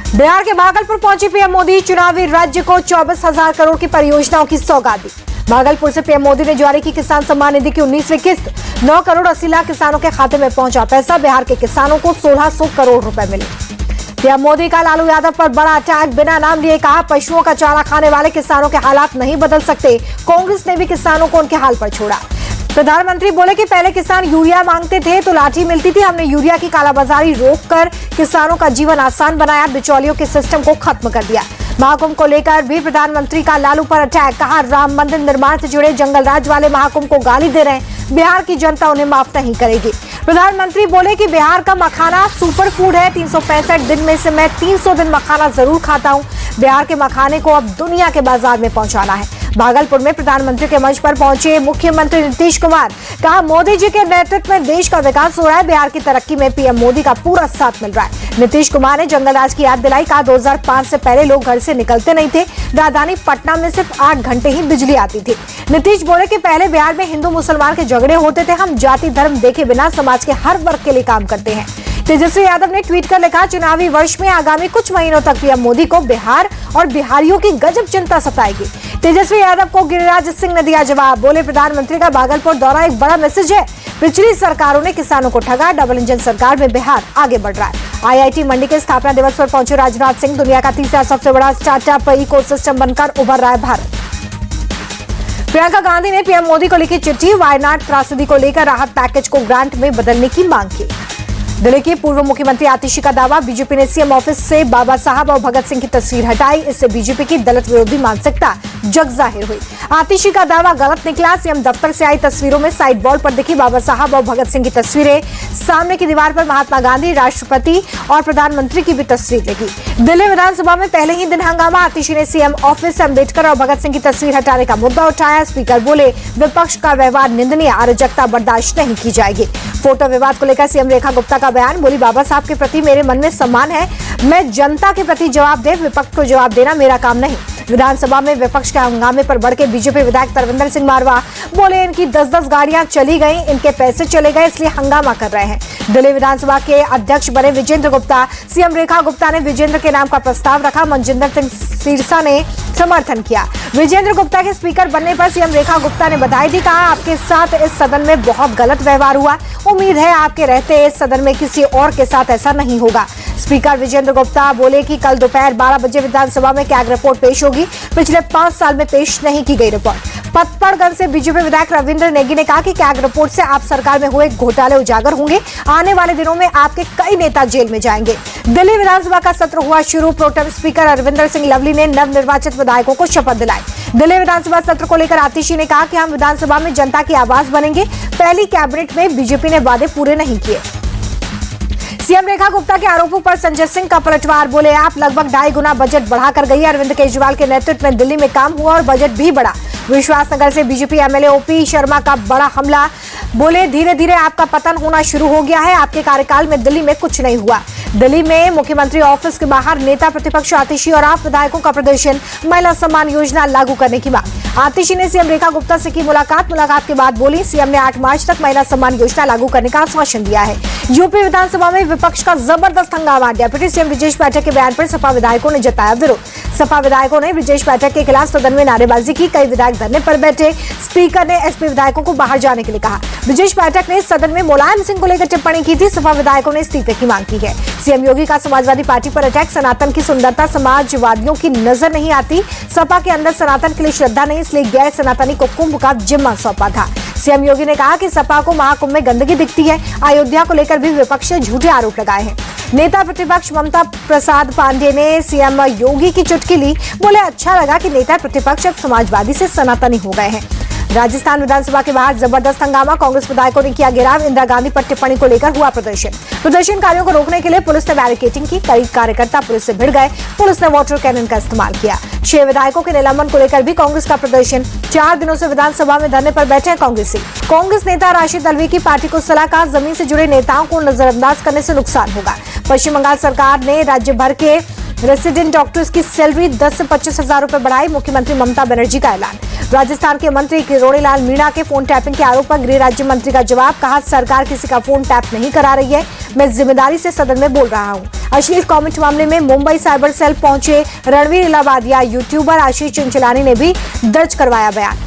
बिहार के भागलपुर पहुंचे पीएम मोदी, चुनावी राज्य को 24,000 करोड़ की परियोजनाओं की सौगात दी। भागलपुर से पीएम मोदी ने जारी की किसान सम्मान निधि की 19वीं किस्त। 9 करोड़ 80 लाख किसानों के खाते में पहुंचा पैसा। बिहार के किसानों को 1600 करोड़ रुपए मिले। पीएम मोदी का लालू यादव पर बड़ा अटैक, बिना नाम लिए कहा पशुओं का चारा खाने वाले किसानों के हालात नहीं बदल सकते। कांग्रेस ने भी किसानों को उनके हाल पर छोड़ा। प्रधानमंत्री बोले कि पहले किसान यूरिया मांगते थे तो लाठी मिलती थी, हमने यूरिया की कालाबाजारी रोककर किसानों का जीवन आसान बनाया, बिचौलियों के सिस्टम को खत्म कर दिया। महाकुंभ को लेकर भी प्रधानमंत्री का लालू पर अटैक, कहा राम मंदिर निर्माण से जुड़े जंगल राज वाले महाकुंभ को गाली दे रहे हैं, बिहार की जनता उन्हें माफ नहीं करेगी। प्रधानमंत्री बोले कि बिहार का मखाना सुपर फूड है, 365 दिन में से मैं 300 दिन मखाना जरूर खाता हूं। बिहार के मखाने को अब दुनिया के बाजार में पहुंचाना है। भागलपुर में प्रधानमंत्री के मंच पर पहुंचे मुख्यमंत्री नीतीश कुमार, कहा मोदी जी के नेतृत्व में देश का विकास हो रहा है, बिहार की तरक्की में पीएम मोदी का पूरा साथ मिल रहा है। नीतीश कुमार ने जंगल राज की याद दिलाई, कहा 2005 से पहले लोग घर से निकलते नहीं थे, राजधानी पटना में सिर्फ 8 घंटे ही बिजली आती थी। नीतीश बोले कि पहले बिहार में हिंदू मुसलमान के झगड़े होते थे, हम जाति धर्म देखे बिना समाज के हर वर्ग के लिए काम करते हैं। तेजस्वी यादव ने ट्वीट कर लिखा, चुनावी वर्ष में आगामी कुछ महीनों तक पीएम मोदी को बिहार और बिहारियों की गजब चिंता सताएगी। तेजस्वी यादव को गिरिराज सिंह ने दिया जवाब, बोले प्रधानमंत्री का भागलपुर दौरा एक बड़ा मैसेज है, पिछली सरकारों ने किसानों को ठगा, डबल इंजन सरकार में बिहार आगे बढ़ रहा है। आईआईटी मंडी के स्थापना दिवस पर पहुंचे राजनाथ सिंह, दुनिया का तीसरा सबसे बड़ा स्टार्टअप इकोसिस्टम बनकर उभर रहा है भारत। प्रियंका गांधी ने पीएम मोदी को लिखी चिट्ठी, वायनाड त्रासदी को लेकर राहत पैकेज को ग्रांट में बदलने की मांग की। दिल्ली की पूर्व मुख्यमंत्री आतिशी का दावा, बीजेपी ने सीएम ऑफिस से बाबा साहब और भगत सिंह की तस्वीर हटाई, इससे बीजेपी की दलित विरोधी मानसिकता जग जाहिर हुई। आतिशी का दावा गलत निकला, सीएम दफ्तर से आई तस्वीरों में साइड वॉल पर दिखी बाबा साहब और भगत सिंह की तस्वीरें, सामने की दीवार पर महात्मा गांधी, राष्ट्रपति और प्रधानमंत्री की भी तस्वीर लगी। दिल्ली विधानसभा में पहले ही दिन हंगामा, आतिशी ने सीएम ऑफिस से अम्बेडकर और भगत सिंह की तस्वीर हटाने का मुद्दा उठाया। स्पीकर बोले विपक्ष का व्यवहार निंदनीय, अराजकता बर्दाश्त नहीं की जाएगी। फोटो विवाद को लेकर सीएम रेखा गुप्ता का बयान, बोली बाबा साहब के प्रति मेरे मन में सम्मान है, मैं जनता के प्रति जवाब दे, विपक्ष को जवाब देना मेरा काम नहीं। विधानसभा में विपक्ष के हंगामे पर भड़के बीजेपी विधायक तरविंदर सिंह मारवा, बोले इनकी 10-10 गाड़ियां चली गई, इनके पैसे चले गए इसलिए हंगामा कर रहे हैं। दिल्ली विधानसभा के अध्यक्ष बने विजेंद्र गुप्ता, सीएम रेखा गुप्ता ने विजेंद्र के नाम का प्रस्ताव रखा, मनजिंदर सिंह सिरसा ने समर्थन किया। विजेंद्र गुप्ता के स्पीकर बनने पर सीएम रेखा गुप्ता ने बधाई दी, कहा आपके साथ इस सदन में बहुत गलत व्यवहार हुआ, उम्मीद है आपके रहते इस सदन में किसी और के साथ ऐसा नहीं होगा। स्पीकर विजेंद्र गुप्ता बोले कि कल दोपहर 12 बजे विधानसभा में कैग रिपोर्ट पेश होगी, पिछले 5 साल में पेश नहीं की गई रिपोर्ट। पतपड़गंज से बीजेपी विधायक रविंद्र नेगी ने कहा कि कैग रिपोर्ट से आप सरकार में हुए घोटाले उजागर होंगे, आने वाले दिनों में आपके कई नेता जेल में जाएंगे। दिल्ली विधानसभा का सत्र हुआ शुरू, प्रोटेम स्पीकर अरविंदर सिंह लवली ने नवनिर्वाचित विधायकों को शपथ दिलाई। दिल्ली विधानसभा सत्र को लेकर आतिशी ने कहा कि हम विधानसभा में जनता की आवाज बनेंगे, पहली कैबिनेट में बीजेपी ने वादे पूरे नहीं किए। सीएम रेखा गुप्ता के आरोपों पर संजय सिंह का पलटवार, बोले आप लगभग 2.5 गुना बजट बढ़ाकर गई, अरविंद केजरीवाल के नेतृत्व में दिल्ली में काम हुआ और बजट भी बढ़ा। विश्वासनगर से बीजेपी एमएलए ओपी शर्मा का बड़ा हमला, बोले धीरे धीरे आपका पतन होना शुरू हो गया है, आपके कार्यकाल में दिल्ली में कुछ नहीं हुआ। दिल्ली में मुख्यमंत्री ऑफिस के बाहर नेता प्रतिपक्ष आतिशी और आप विधायकों का प्रदर्शन, महिला सम्मान योजना लागू करने की मांग। आतिशी ने सीएम रेखा गुप्ता से की मुलाकात के बाद बोली सीएम ने 8 मार्च तक महिला सम्मान योजना लागू करने का आश्वासन दिया है। यूपी विधानसभा में विपक्ष का जबरदस्त हंगामा, डिप्टी सीएम ब्रजेश पाठक के बयान पर सपा विधायकों ने जताया विरोध। सपा विधायकों ने ब्रजेश पाठक के खिलाफ सदन में नारेबाजी की, कई विधायक धरने पर बैठे। स्पीकर ने एसपी विधायकों को बाहर जाने के लिए कहा। ब्रजेश पाठक ने सदन में मुलायम सिंह को लेकर टिप्पणी की थी, सपा विधायकों ने इस्तीफे की मांग की है। सीएम योगी का समाजवादी पार्टी पर अटैक, सनातन की सुंदरता समाजवादियों की नजर नहीं आती, सपा के अंदर सनातन के लिए श्रद्धा नहीं, इसलिए गैर सनातनी को कुंभ का जिम्मा सौंपा था। सीएम योगी ने कहा कि सपा को महाकुंभ में गंदगी दिखती है, अयोध्या को लेकर भी विपक्ष ने झूठे आरोप लगाए हैं। नेता प्रतिपक्ष ममता प्रसाद पांडे ने सीएम योगी की चुटकी ली, बोले अच्छा लगा कि नेता प्रतिपक्ष अब समाजवादी से सनातनी हो गए हैं। राजस्थान विधानसभा के बाहर जबरदस्त हंगामा, कांग्रेस विधायकों ने किया घेराव, इंदिरा गांधी पर टिप्पणी को लेकर हुआ प्रदर्शन। प्रदर्शनकारियों को रोकने के लिए पुलिस ने बैरिकेडिंग की, कई कार्यकर्ता पुलिस से भिड़ गए, पुलिस ने वाटर कैनन का इस्तेमाल किया। 6 विधायकों के निलंबन को लेकर भी कांग्रेस का प्रदर्शन, 4 दिनों से विधानसभा में धरने पर बैठे हैं कांग्रेसी। कांग्रेस नेता राशिद अल्वी की पार्टी को सलाह, कहा जमीन से जुड़े नेताओं को नजरअंदाज करने से नुकसान होगा। पश्चिम बंगाल सरकार ने राज्य भर के रेसिडेंट डॉक्टर्स की सैलरी 10 से 25 हजार रुपए बढ़ाई, मुख्यमंत्री ममता बनर्जी का ऐलान। राजस्थान के मंत्री किरोड़ीलाल मीणा के फोन टैपिंग के आरोप पर गृह राज्य मंत्री का जवाब, कहा सरकार किसी का फोन टैप नहीं करा रही है, मैं जिम्मेदारी से सदन में बोल रहा हूं। अश्लील कमेंट मामले में मुंबई साइबर सेल पहुंचे रणवीर इलाहाबादिया यूट्यूबर आशीष चंचलानी ने भी दर्ज करवाया बयान।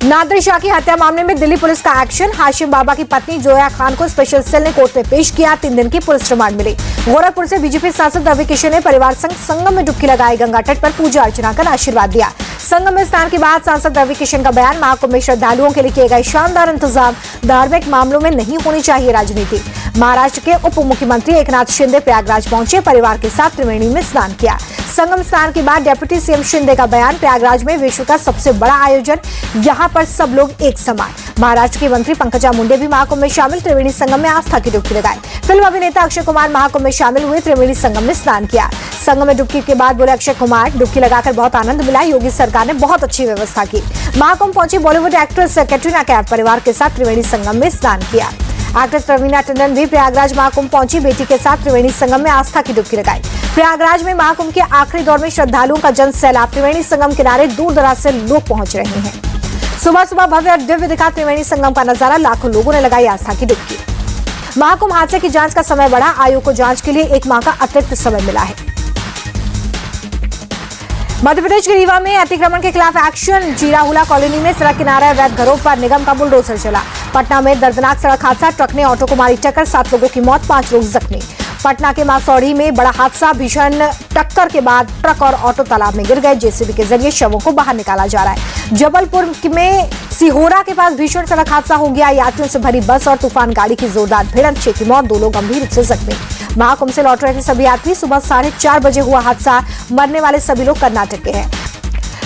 नादिर शाह की हत्या मामले में दिल्ली पुलिस का एक्शन, हाशिम बाबा की पत्नी जोया खान को स्पेशल सेल ने कोर्ट में पेश किया, 3 दिन की पुलिस रिमांड मिली। गोरखपुर से बीजेपी सांसद रवि किशन ने परिवार संग संगम में डुबकी लगाई, गंगा तट पर पूजा अर्चना कर आशीर्वाद दिया। संगम में स्नान के बाद सांसद रवि किशन का बयान, महाकुंभ में श्रद्धालुओं के लिए किए गए शानदार इंतजाम, धार्मिक मामलों में नहीं होनी चाहिए राजनीति। महाराष्ट्र के उप मुख्यमंत्री एकनाथ शिंदे प्रयागराज पहुंचे, परिवार के साथ त्रिवेणी में स्नान किया। संगम स्नान के बाद डिप्टी सीएम शिंदे का बयान, प्रयागराज में विश्व का सबसे बड़ा आयोजन, यहां पर सब लोग एक समान। महाराष्ट्र के मंत्री पंकजा मुंडे भी महाकुंभ में शामिल, त्रिवेणी संगम में आस्था की डुबकी लगाई। फिल्म अभिनेता अक्षय कुमार महाकुंभ में शामिल हुए, त्रिवेणी संगम में स्नान किया। संगम में डुबकी के बाद बोले अक्षय कुमार, डुबकी लगाकर बहुत आनंद मिला, योगी सरकार ने बहुत अच्छी व्यवस्था की। महाकुंभ पहुंची बॉलीवुड एक्ट्रेस कैटरीना कैफ, परिवार के साथ त्रिवेणी संगम में स्नान किया। एक्ट्रेस रवीना टंडन भी प्रयागराज महाकुंभ पहुंची, बेटी के साथ त्रिवेणी संगम में आस्था की डुबकी लगाई। प्रयागराज में महाकुंभ के आखिरी दौर में श्रद्धालुओं का जन सैलाब, त्रिवेणी संगम किनारे दूर दराज से लोग पहुंच रहे हैं। सुबह सुबह भव्य और दिव्य दिखा त्रिवेणी संगम का नजारा, लाखों लोगों ने लगाई आस्था की डुबकी। महाकुंभ हादसे की जांच का समय बढ़ा, आयोग को जांच के लिए 1 माह का अतिरिक्त समय मिला है। मध्य प्रदेश के रीवा में अतिक्रमण के खिलाफ एक्शन, जीराहुला कॉलोनी में सड़क किनारे अवैध घरों पर निगम का बुलडोजर चला। पटना में दर्दनाक सड़क हादसा, ट्रक ने ऑटो को मारी टक्कर, 7 लोगों की मौत, 5 लोग जख्मी। पटना के मासौड़ी में बड़ा हादसा, भीषण टक्कर के बाद ट्रक और ऑटो तालाब में गिर गए, जेसीबी के जरिए शवों को बाहर निकाला जा रहा है। जबलपुर में सिहोरा के पास भीषण सड़क हादसा हो गया, यात्रियों से भरी बस और तूफान गाड़ी की जोरदार भिड़ंत, 6 की मौत, 2 लोग गंभीर रूप से जख्मी। महाकुंभ से लौट रहे थे सभी यात्री, सुबह 4:30 बजे हुआ हादसा, मरने वाले सभी लोग कर्नाटक के हैं।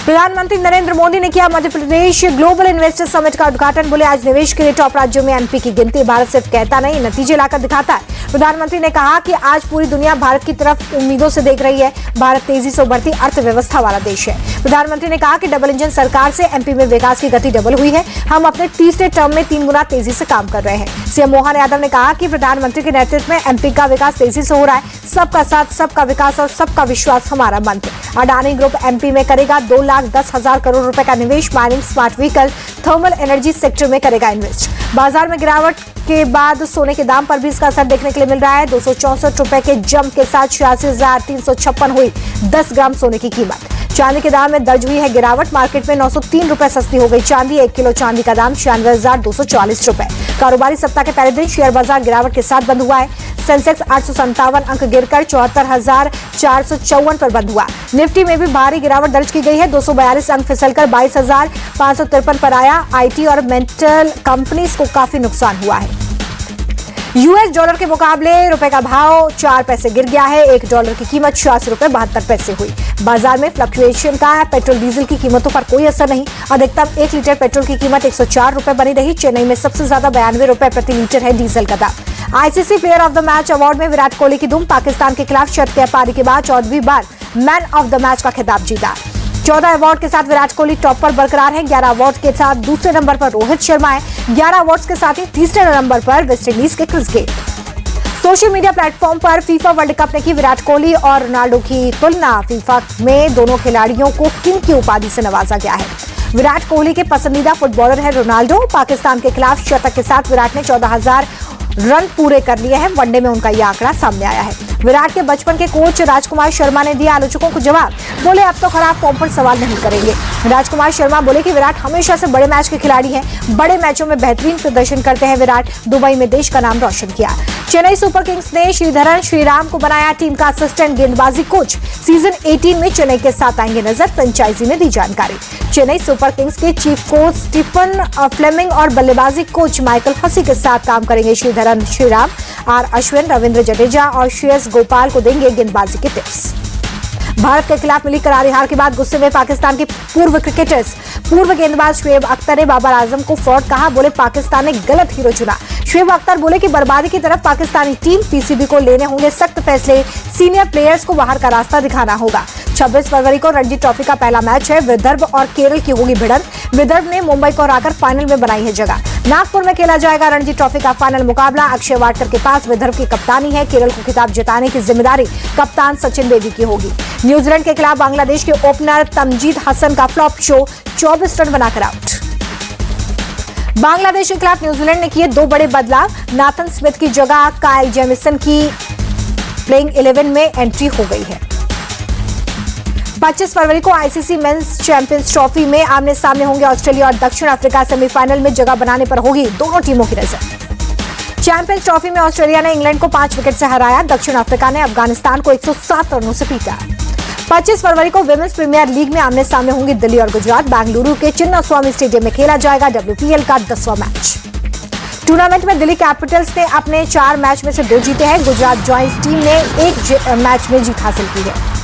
प्रधानमंत्री नरेंद्र मोदी ने किया Madhya Pradesh global investor summit का उद्घाटन, बोले आज निवेश के लिए टॉप राज्यों में एमपी की गिनती, भारत सिर्फ कहता नहीं नतीजे लाकर दिखाता है। प्रधानमंत्री ने कहा कि आज पूरी दुनिया भारत की तरफ उम्मीदों से देख रही है, भारत तेजी से उभरती अर्थव्यवस्था वाला देश है। प्रधानमंत्री ने कहा कि डबल इंजन सरकार से एमपी में विकास की गति डबल हुई है, हम अपने तीसरे टर्म में 3 गुना तेजी से काम कर रहे हैं। सीएम मोहन यादव ने कहा कि प्रधानमंत्री के नेतृत्व में एमपी का विकास तेजी से हो रहा है, सबका साथ सबका विकास और सबका विश्वास हमारा मंत्र। अडानी ग्रुप एमपी में करेगा 2,10,000 करोड़ रुपए का निवेश, mining, smart vehicle, thermal energy sector में करेगा इन्वेस्ट। बाजार में गिरावट के बाद सोने के दाम पर भी इसका असर देखने के लिए मिल रहा है, 264 रुपए के जंप के साथ 86,356 हुई 10 ग्राम सोने की कीमत। चांदी के दाम में दर्ज हुई है गिरावट, मार्केट में 903 रुपए सस्ती हो गई चांदी, 1 किलो चांदी का दाम 96,240 रुपए। कारोबारी सप्ताह के पहले दिन शेयर बाजार गिरावट के साथ बंद हुआ है, सेंसेक्स 857 अंक गिरकर 74,454 पर बंद हुआ। निफ्टी में भी भारी गिरावट दर्ज की गई है, 242 अंक फिसलकर 22,553 पर आया। आईटी और मेटल कंपनीज को काफी नुकसान हुआ है। यूएस डॉलर के मुकाबले रुपए का भाव 4 पैसे गिर गया है, 1 डॉलर की कीमत 86 रुपए 72 पैसे हुई। बाजार में फ्लक्चुएशन का है, पेट्रोल डीजल की कीमतों पर कोई असर नहीं, अधिकतम 1 लीटर पेट्रोल की कीमत 104 रुपए बनी रही। चेन्नई में सबसे ज्यादा 92 रुपए प्रति लीटर है डीजल का दाम। ICC player of the match award में विराट कोहली की धूम, पाकिस्तान के खिलाफ शतकीय पारी के बाद 14वीं बार मैन ऑफ द मैच का खिताब जीता। 14 अवार्ड के साथ विराट कोहली टॉप पर बरकरार है, 11 अवार्ड के साथ दूसरे नंबर पर रोहित शर्मा है, 11 अवार्ड के साथ ही तीसरे नंबर पर वेस्टइंडीज के Chris Gayle. Social media platform पर फीफा वर्ल्ड कप ने की विराट कोहली और रोनाल्डो की तुलना, फीफा में दोनों खिलाड़ियों को किंग की उपाधि से नवाजा गया है। विराट कोहली के पसंदीदा फुटबॉलर है रोनाल्डो, पाकिस्तान के खिलाफ शतक के साथ विराट ने 14,000 रन पूरे कर लिए हैं, वनडे में उनका यह आंकड़ा सामने आया है। विराट के बचपन के कोच राजकुमार शर्मा ने दिया आलोचकों को जवाब, बोले अब तो खराब फॉर्म पर सवाल नहीं करेंगे। राजकुमार शर्मा बोले कि विराट हमेशा से बड़े मैच के खिलाड़ी हैं, बड़े मैचों में बेहतरीन प्रदर्शन करते हैं विराट, दुबई में देश का नाम रोशन किया। चेन्नई सुपर किंग्स ने श्रीधरन श्रीराम को बनाया टीम का असिस्टेंट गेंदबाजी कोच, सीजन 18 में चेन्नई के साथ आएंगे नजर, फ्रेंचाइजी ने दी जानकारी। चेन्नई सुपर किंग्स के चीफ कोच स्टीफन फ्लेमिंग और बल्लेबाजी कोच माइकल हसी के साथ काम करेंगे श्रीधरन श्रीराम। आर अश्विन, रविंद्र जडेजा और श्रेयस गोपाल को देंगे गेंदबाजी के टिप्स। भारत के खिलाफ मिली करारी हार के बाद गुस्से में पाकिस्तान के पूर्व क्रिकेटर्स, पूर्व गेंदबाज शुएब अख्तर ने बाबर आजम को फ्रॉड कहा, बोले पाकिस्तान ने गलत हीरो चुना। शुएब अख्तर बोले कि बर्बादी की तरफ पाकिस्तानी टीम, पीसीबी को लेने होंगे सख्त फैसले, सीनियर प्लेयर्स को बाहर का रास्ता दिखाना होगा। 26 फरवरी को रणजी ट्रॉफी का पहला मैच है, विदर्भ और केरल की होगी भिड़ंत। विदर्भ ने मुंबई को हराकर फाइनल में बनाई है जगह। नागपुर में खेला जाएगा रणजी ट्रॉफी का फाइनल मुकाबला। अक्षय वाडकर के पास विदर्भ की कप्तानी है। केरल को खिताब जिताने की जिम्मेदारी कप्तान सचिन बेदी की होगी। न्यूजीलैंड के खिलाफ बांग्लादेश के ओपनर तमजीद हसन का फ्लॉप शो, 24 रन बनाकर आउट। बांग्लादेश के खिलाफ न्यूजीलैंड ने किए 2 बड़े बदलाव। नाथन स्मिथ की जगह काइल जेमिसन की प्लेइंग 11 में एंट्री हो गई है। 25 फरवरी को आईसीसी मेंस चैंपियंस ट्रॉफी में आमने सामने होंगे ऑस्ट्रेलिया और दक्षिण अफ्रीका। सेमीफाइनल में जगह बनाने पर होगी दोनों टीमों की नजर। चैंपियंस ट्रॉफी में ऑस्ट्रेलिया ने इंग्लैंड को 5 विकेट से हराया। दक्षिण अफ्रीका ने अफगानिस्तान को 107 रनों से पीटा। 25 फरवरी को विमेंस प्रीमियर लीग में आमने सामने होंगे दिल्ली और गुजरात। बेंगलुरु के चिन्नास्वामी स्टेडियम में खेला जाएगा WPL का 10वां मैच। टूर्नामेंट में दिल्ली कैपिटल्स ने अपने 4 मैच में से 2 जीते हैं। गुजरात जॉइंट्स टीम ने 1 मैच में जीत हासिल की है।